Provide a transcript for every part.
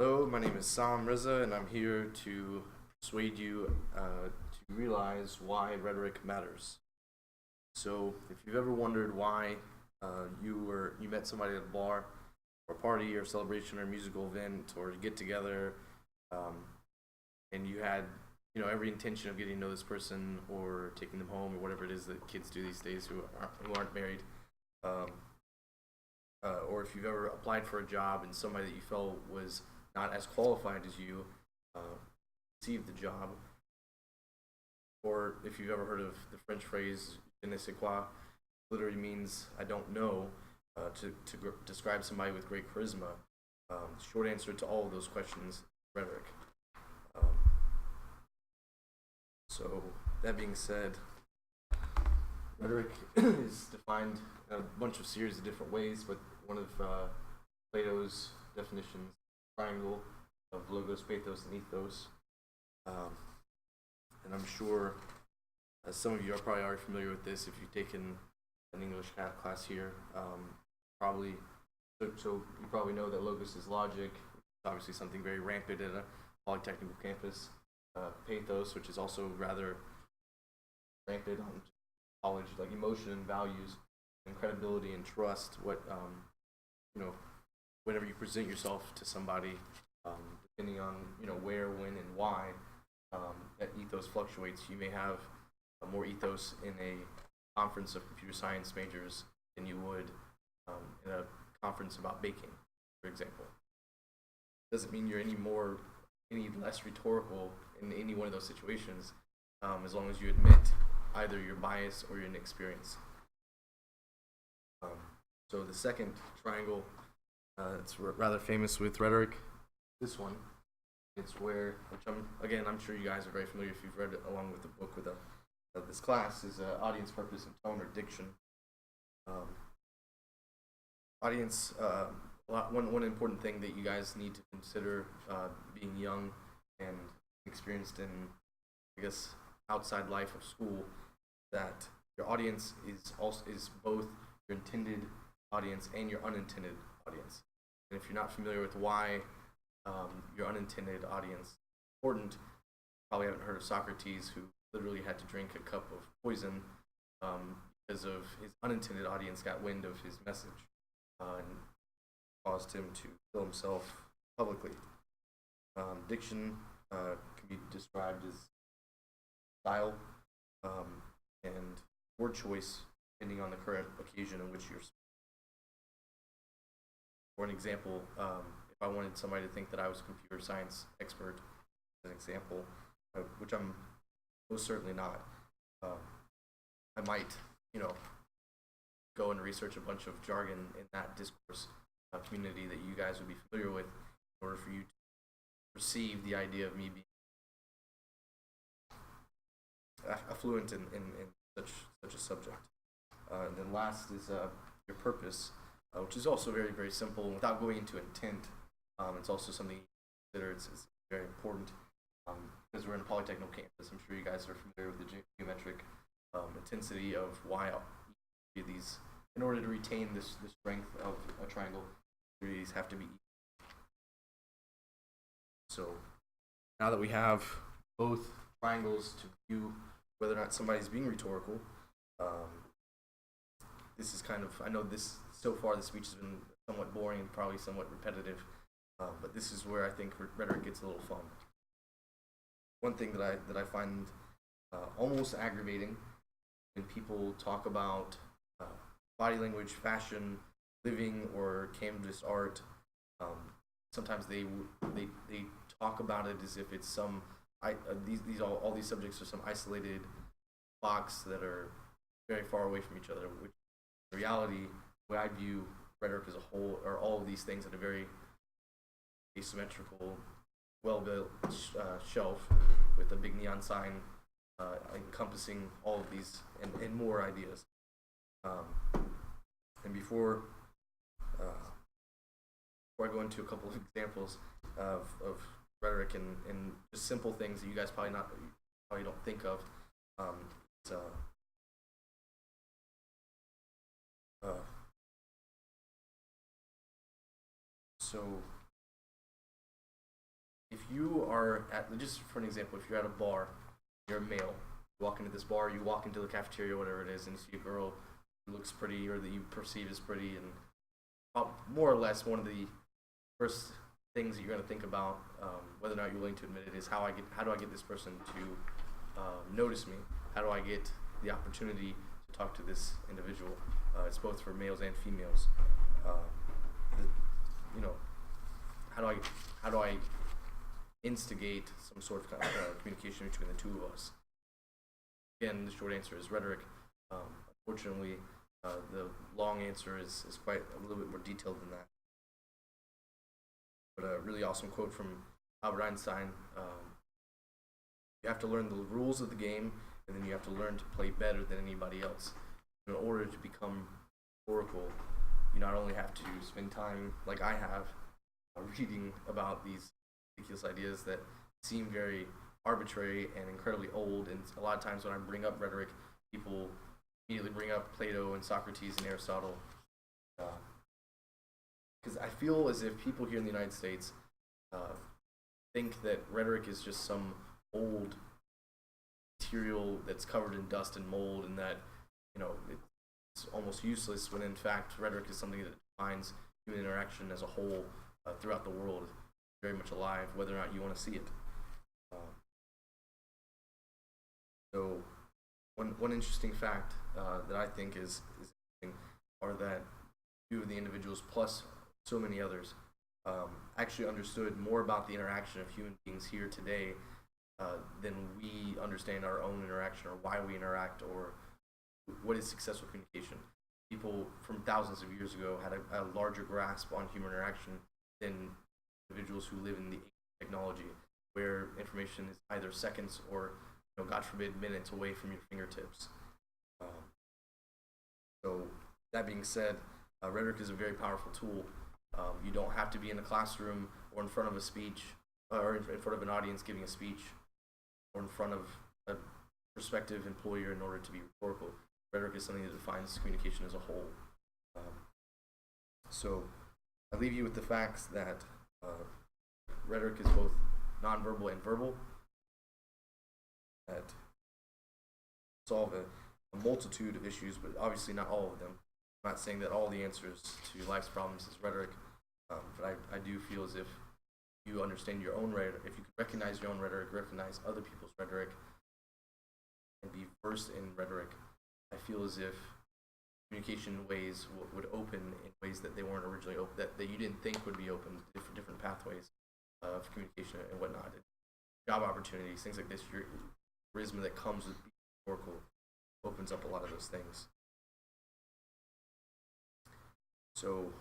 Hello, my name is Saam, and I'm here to persuade you to realize why rhetoric matters. So, if you've ever wondered why you met somebody at a bar, or a party, or celebration, or musical event, or get together, um, and you had every intention of getting to know this person or taking them home or whatever it is that kids do these days who aren't married, um, or if you've ever applied for a job and somebody that you felt was not as qualified as you uh, received the job, or if you've ever heard of the French phrase "je ne sais quoi," literally means "I don't know," to describe somebody with great charisma. Short answer to all of those questions: rhetoric. Um, so that being said, rhetoric is defined in a bunch of series of different ways, but one of Plato's definitions, triangle of logos, pathos, and ethos. Um, and I'm sure some of you are probably already familiar with this if you've taken an English class here. Probably, so you probably know that logos is logic, obviously something very rampant at a polytechnical campus. Pathos, which is also rather rampant on college, like emotion and values and credibility and trust. You know, whenever you present yourself to somebody, depending on where, when, and why, that ethos fluctuates. You may have more ethos in a conference of computer science majors than you would in a conference about baking, for example. Doesn't mean you're any less rhetorical in any one of those situations, as long as you admit either your bias or your inexperience. So the second triangle, it's rather famous with rhetoric. This one, it's where, I'm sure you guys are very familiar if you've read it along with the book with this class, is audience, purpose, and tone, or diction. Audience, one important thing that you guys need to consider being young and experienced in, I guess, outside life of school, that your audience is both your intended audience and your unintended audience. And if you're not familiar with why your unintended audience is important, you probably haven't heard of Socrates, who literally had to drink a cup of poison because of his unintended audience got wind of his message and caused him to kill himself publicly. Diction can be described as style and word choice depending on the current occasion in which you're speaking. For an example, if I wanted somebody to think that I was a computer science expert, as an example, which I'm most certainly not, I might, go and research a bunch of jargon in that discourse community that you guys would be familiar with in order for you to perceive the idea of me being affluent in such a subject. And then last is your purpose, which is also very, very simple. Without going into intent, it's also something you consider. It's very important because we're in a polytechnical campus. I'm sure you guys are familiar with the geometric intensity of why these, in order to retain this strength of a triangle, these have to be equal. So now that we have both triangles to view whether or not somebody's being rhetorical, this is kind of, I know this so far the speech has been somewhat boring and probably somewhat repetitive, but this is where I think rhetoric gets a little fun. One thing that I find almost aggravating when people talk about body language, fashion, living, or canvas art. Sometimes they talk about it as if it's some all these subjects are some isolated box that are very far away from each other. Which in reality, the way I view rhetoric as a whole, are all of these things at a very asymmetrical, well-built shelf with a big neon sign encompassing all of these and more ideas. And before I go into a couple of examples of rhetoric and just simple things that you guys probably don't think of, so you are at, just for an example, if you're at a bar, you're a male, you walk into this bar, you walk into the cafeteria, whatever it is, and you see a girl who looks pretty or that you perceive as pretty, and more or less one of the first things that you're going to think about, whether or not you're willing to admit it, is how do I get this person to notice me? How do I get the opportunity to talk to this individual? It's both for males and females. How do I instigate some sort of communication between the two of us? Again, the short answer is rhetoric. Unfortunately, the long answer is quite a little bit more detailed than that. But a really awesome quote from Albert Einstein: you have to learn the rules of the game, and then you have to learn to play better than anybody else. In order to become oracle, you not only have to spend time, like I have, reading about these ridiculous ideas that seem very arbitrary and incredibly old, and a lot of times when I bring up rhetoric, people immediately bring up Plato and Socrates and Aristotle, because I feel as if people here in the United States think that rhetoric is just some old material that's covered in dust and mold, and that it's almost useless, when in fact rhetoric is something that defines human interaction as a whole throughout the world, very much alive, whether or not you want to see it. So one interesting fact that I think is interesting are that few of the individuals, plus so many others, actually understood more about the interaction of human beings here today than we understand our own interaction, or why we interact, or what is successful communication. People from thousands of years ago had a larger grasp on human interaction than individuals who live in the age of technology, where information is either seconds or, God forbid, minutes away from your fingertips. So that being said, rhetoric is a very powerful tool. You don't have to be in a classroom or in front of a speech, or in front of an audience giving a speech, or in front of a prospective employer in order to be rhetorical. Rhetoric is something that defines communication as a whole. So I leave you with the facts that rhetoric is both nonverbal and verbal, that solve a multitude of issues, but obviously not all of them. I'm not saying that all the answers to life's problems is rhetoric, but I do feel as if you understand your own rhetoric, if you can recognize your own rhetoric, recognize other people's rhetoric, and be versed in rhetoric, I feel as if communication ways would open in ways that they weren't originally open, that you didn't think would be open, different pathways of communication and whatnot. And job opportunities, things like this, your charisma that comes with being oracle opens up a lot of those things. So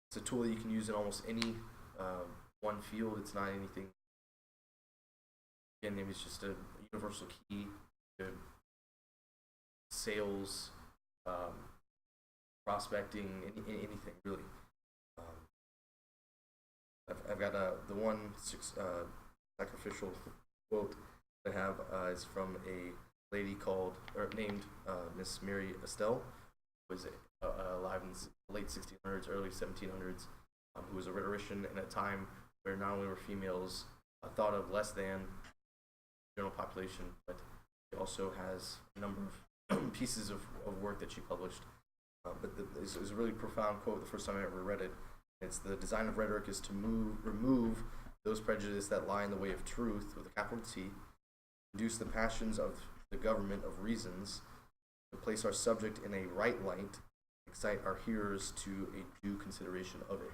it's a tool that you can use in almost any one field. It's not anything, again, maybe it's just a universal key to sales, prospecting, anything really. I've got the one sacrificial quote that I have is from a lady named Miss Mary Estelle, who was alive in the late 1600s, early 1700s, who was a rhetorician in a time where not only were females thought of less than the general population, but she also has a number of pieces of work that she published. But it was a really profound quote the first time I ever read it. It's: the design of rhetoric is to remove those prejudices that lie in the way of truth, with a capital T, reduce the passions of the government of reasons, to place our subject in a right light, excite our hearers to a due consideration of it.